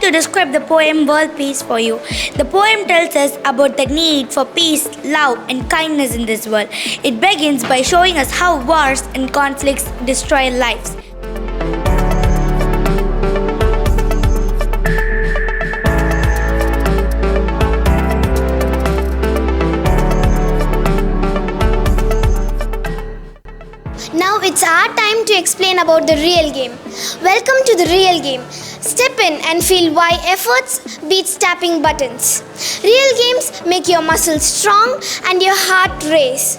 to describe the poem World Peace for you. The poem tells us about the need for peace, love, and kindness in this world. It begins by showing us how wars and conflicts destroy lives. Now it's our time to explain about the real game. Welcome to the real game. Step in and feel why efforts beats tapping buttons. Real games make your muscles strong and your heart race.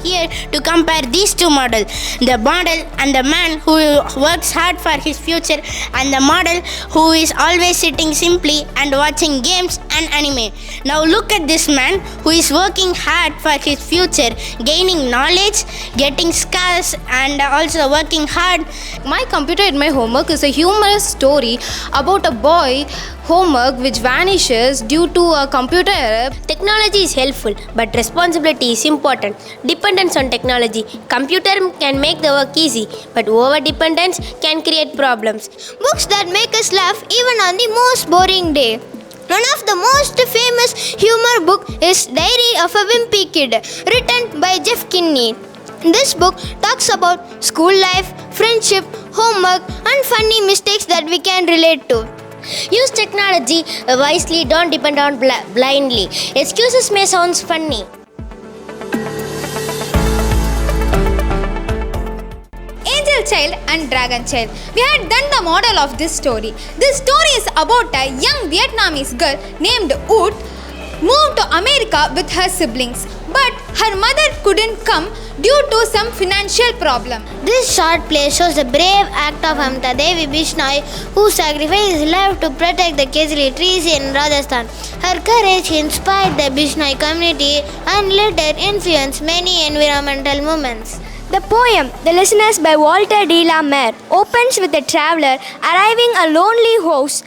Here to compare these two models, the model and the man who works hard for his future, and the model who is always sitting simply and watching games and anime. Now look at this man who is working hard for his future, gaining knowledge, getting skills, and also working hard. My Computer in My Homework is a humorous story about a boy homework which vanishes due to a computer error. Technology is helpful, but responsibility is important. Dependence on technology. Computer can make the work easy, but over-dependence can create problems. Books that make us laugh even on the most boring day. One of the most famous humor book is Diary of a Wimpy Kid, written by Jeff Kinney. This book talks about school life, friendship, homework, and funny mistakes that we can relate to. Use technology wisely, don't depend on blindly. Excuses may sound funny. Angel Child and Dragon Child. We had done the model of this story. This story is about a young Vietnamese girl named Wood moved to America with her siblings, but her mother couldn't come due to some financial problem. This short play shows the brave act of Amta Devi Bishnoi, who sacrificed his life to protect the Kesari trees in Rajasthan. Her courage inspired the Bishnoi community and later influenced many environmental movements. The poem, The Listeners by Walter de la Mare, opens with a traveler arriving a lonely house.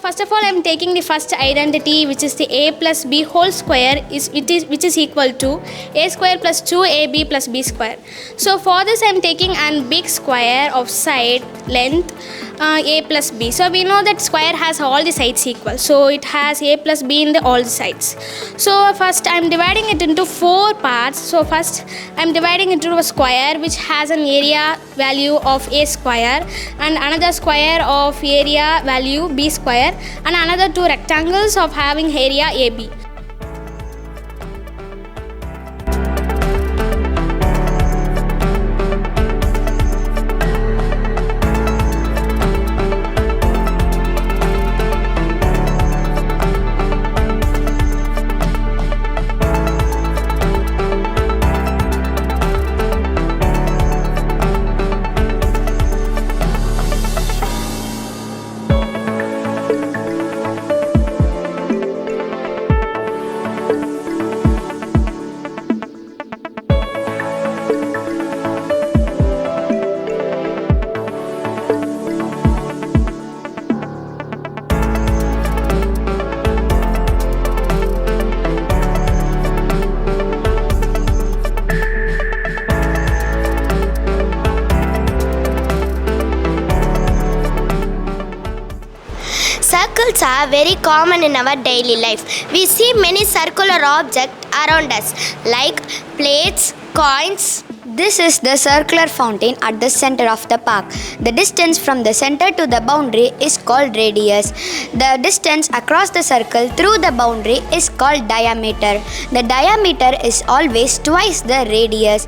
First of all, I am taking the first identity, which is the a plus b whole square, which is equal to a square plus 2ab plus b square. So for this, I am taking an big square of side length a plus b. So we know that square has all the sides equal. So it has a plus b in all the sides. So first, I am dividing it into 4 parts. So first, I am dividing into a square which has an area value of a square, and another square of area value b square, and another 2 rectangles of having area AB. Clouds are very common in our daily life. We see many circular objects around us, like plates, coins. This is the circular fountain at the center of the park. The distance from the center to the boundary is called radius. The distance across the circle through the boundary is called diameter. The diameter is always twice the radius.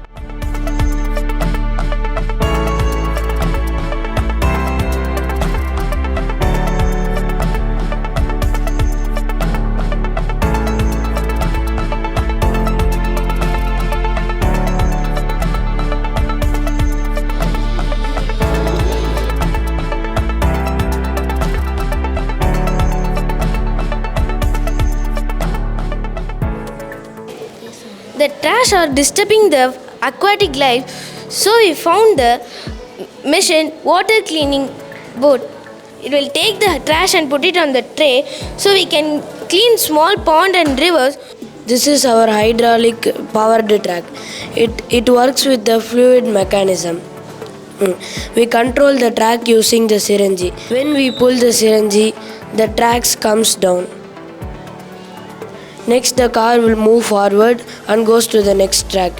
The trash are disturbing the aquatic life, so we found the machine water cleaning boat. It will take the trash and put it on the tray so we can clean small pond and rivers. This is our hydraulic powered track. It works with the fluid mechanism. We control the track using the syringe. When we pull the syringe, the tracks comes down. Next, the car will move forward and goes to the next track.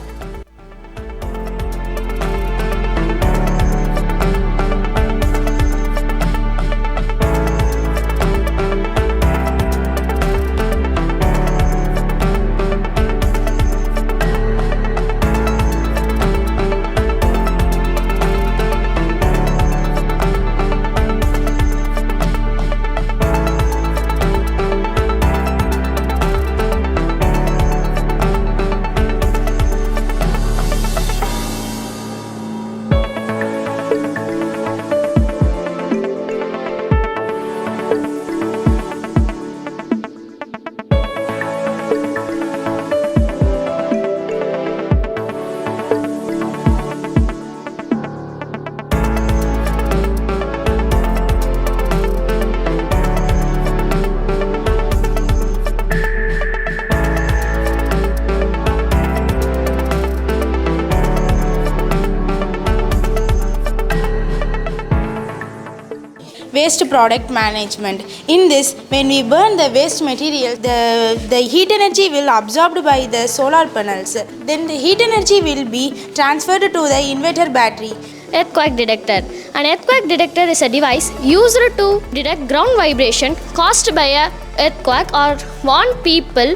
Waste product management. In this, when we burn the waste material, the heat energy will absorbed by the solar panels. Then the heat energy will be transferred to the inverter battery. Earthquake detector. An earthquake detector is a device used to detect ground vibration caused by a earthquake or warn people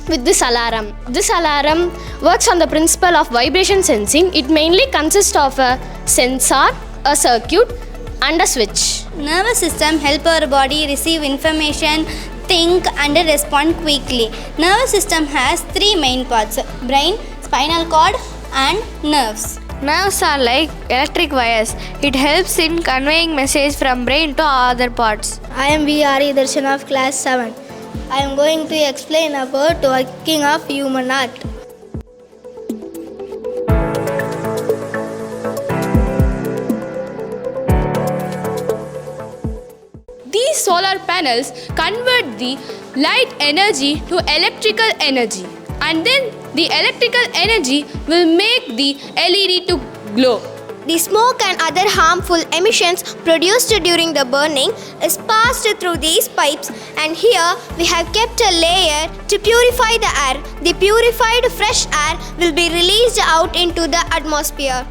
with this alarm. This alarm works on the principle of vibration sensing. It mainly consists of a sensor, a circuit, and a switch. Nervous system help our body receive information, think and respond quickly. Nervous system has three main parts: brain, spinal cord and nerves. Nerves are like electric wires. It helps in conveying message from brain to other parts. I am V.R.E. Darshan of class 7. I am going to explain about working of human heart. These solar panels convert the light energy to electrical energy, and then the electrical energy will make the LED to glow. The smoke and other harmful emissions produced during the burning is passed through these pipes, and here we have kept a layer to purify the air. The purified fresh air will be released out into the atmosphere.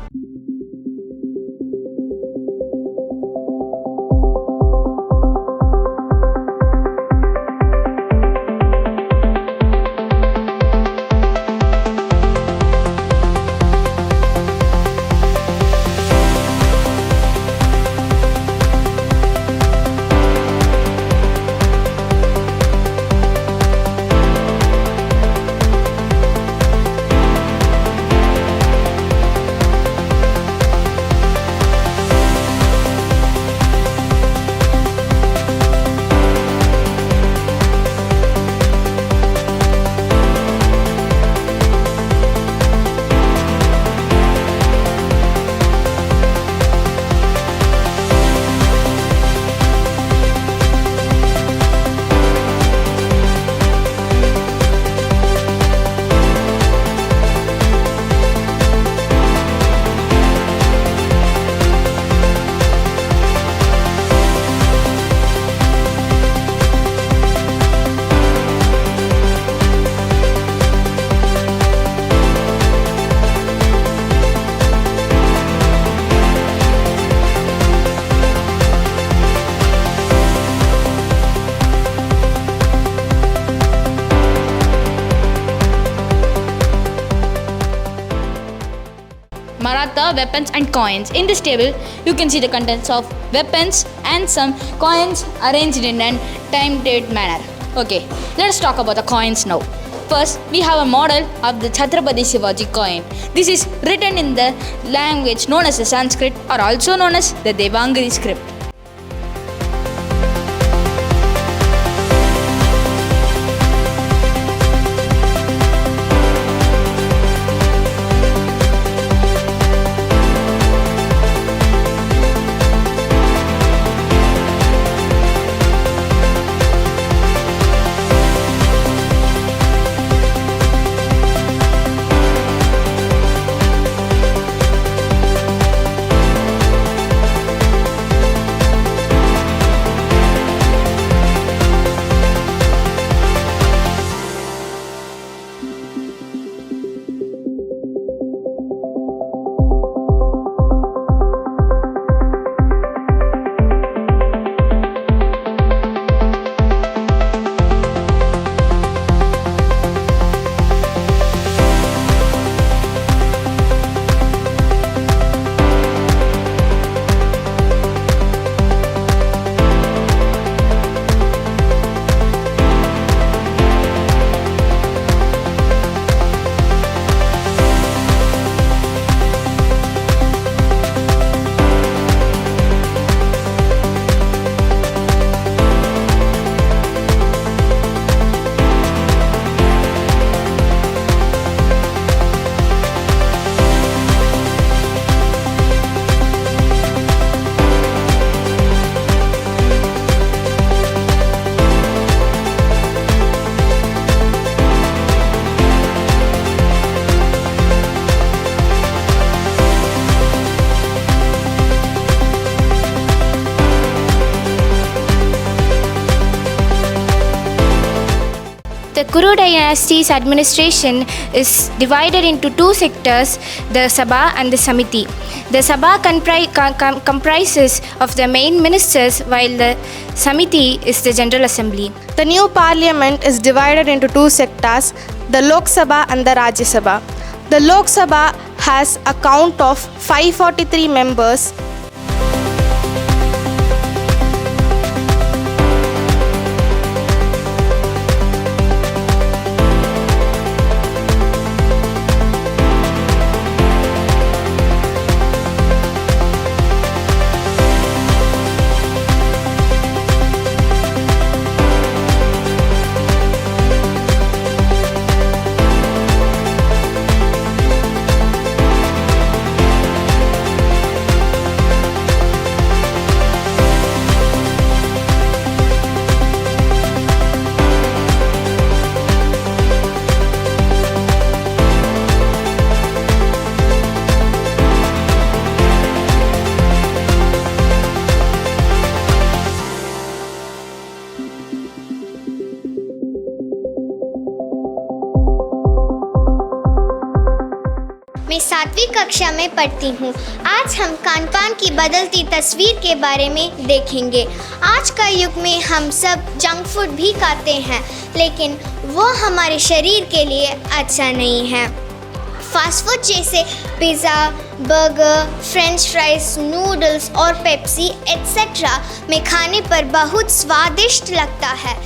Maratha weapons and coins. In this table, you can see the contents of weapons and some coins arranged in a time-dated manner. Okay, let us talk about the coins now. First, we have a model of the Chhatrapati Shivaji coin. This is written in the language known as the Sanskrit or also known as the Devangari script. The Kuru dynasty's administration is divided into two sectors, the Sabha and the Samiti. The Sabha comprises of the main ministers, while the Samiti is the General Assembly. The new parliament is divided into two sectors, the Lok Sabha and the Rajya Sabha. The Lok Sabha has a count of 543 members. मैं 7वीं कक्षा में पढ़ती हूँ। आज हम खान-पान की बदलती तस्वीर के बारे में देखेंगे। आज का युग में हम सब जंक फूड भी खाते हैं, लेकिन वो हमारे शरीर के लिए अच्छा नहीं है। फास्ट फूड जैसे pizza, burger, French fries, noodles और पेप्सी एट्सेट्रा में खाने पर बहुत स्वादिष्ट लगता है।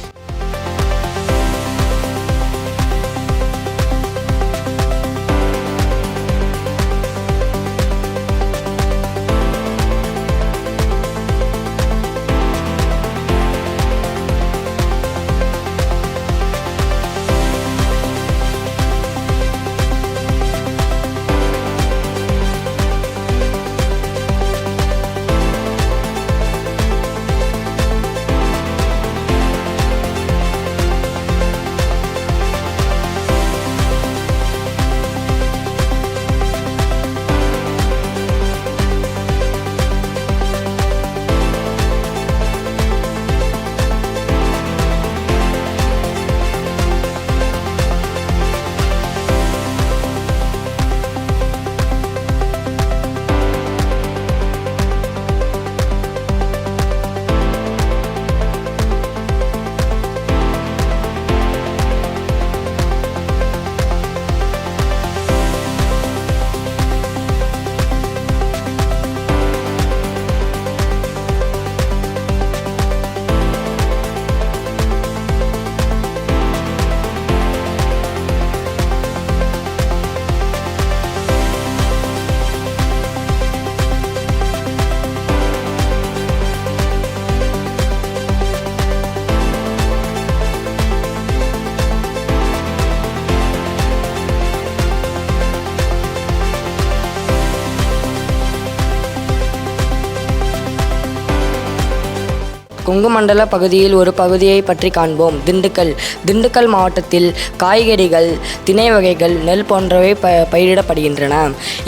கொங்கு மண்டல பகுதியில் ஒரு பகுதியை பற்றி காண்போம். திண்டுக்கல் மாவட்டத்தில் காய்கறிகள், திணை வகைகள், நெல் போன்றவை பயிரிடப்படுகின்றன.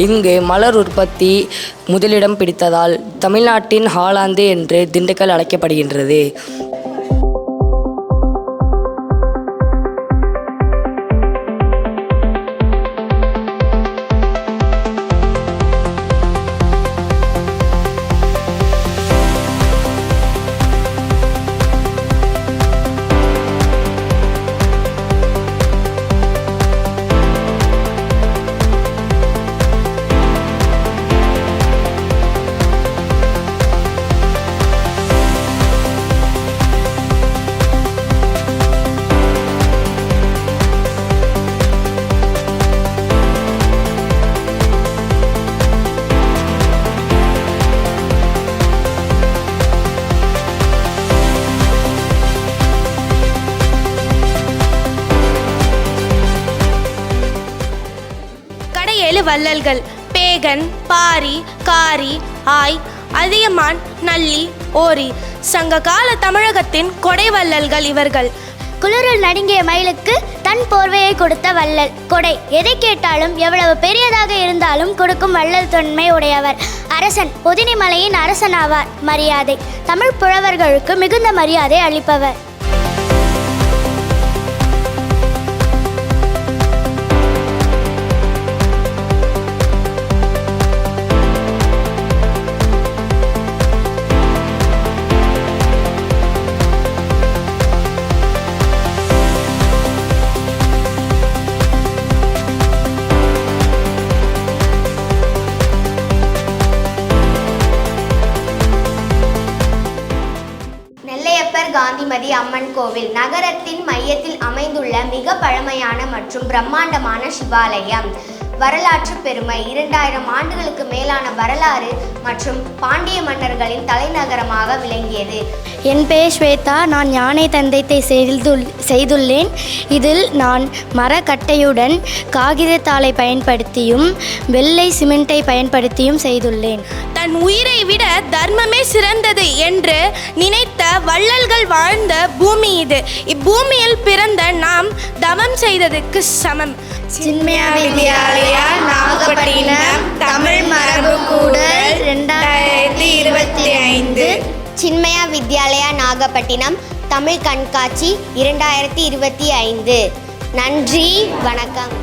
இங்கு மலர் உற்பத்தி முதலிடம் பிடித்ததால் தமிழ்நாட்டின் ஹாலாந்து என்று திண்டுக்கல் அழைக்கப்படுகின்றது. வள்ளல்கள் பேகன், பாரி, காரி, ஆய், அதியமான், நல்லி, ஓரி. சங்க கால தமிழகத்தின் கொடை வள்ளல்கள் இவர்கள். குளிரில் நடுங்கிய மயிலுக்கு தன் போர்வையை கொடுத்த வள்ளல். கொடை எதை கேட்டாலும் எவ்வளவு பெரியதாக இருந்தாலும் கொடுக்கும் வள்ளல் தொன்மை உடையவர். அரசன் பொதினிமலையின் அரசனாவார். மரியாதை தமிழ் புலவர்களுக்கு மிகுந்த மரியாதை அளிப்பவர். காந்திமதி அம்மன் கோவில் நகரத்தின் மையத்தில் அமைந்துள்ள மிக பழமையான மற்றும் பிரம்மாண்டமான சிவாலயம். வரலாற்று பெருமை 2000 ஆண்டுகளுக்கு மேலான வரலாறு மற்றும் பாண்டிய மன்னர்களின் தலைநகரமாக விளங்கியது. என் பெயர் ஸ்வேதா. நான் யானை தந்தத்தை செய்துள்ளேன். இதில் நான் மரக்கட்டையுடன் காகிதத்தாளை பயன்படுத்தியும் வெள்ளை சிமெண்டை பயன்படுத்தியும் செய்துள்ளேன். தன் உயிரை விட தர்மமே சிறந்தது என்று நினைத்த வள்ளல்கள் வாழ்ந்த பூமி இது. இப்பூமியில் பிறந்த நாம் தவம் செய்ததுக்கு சமம். சின்மயா வித்யாலயா நாகப்பட்டினம் தமிழ் மரபு கூடல் 2025. சின்மயா வித்யாலயா நாகப்பட்டினம் தமிழ் கண்காட்சி 2025. நன்றி, வணக்கம்.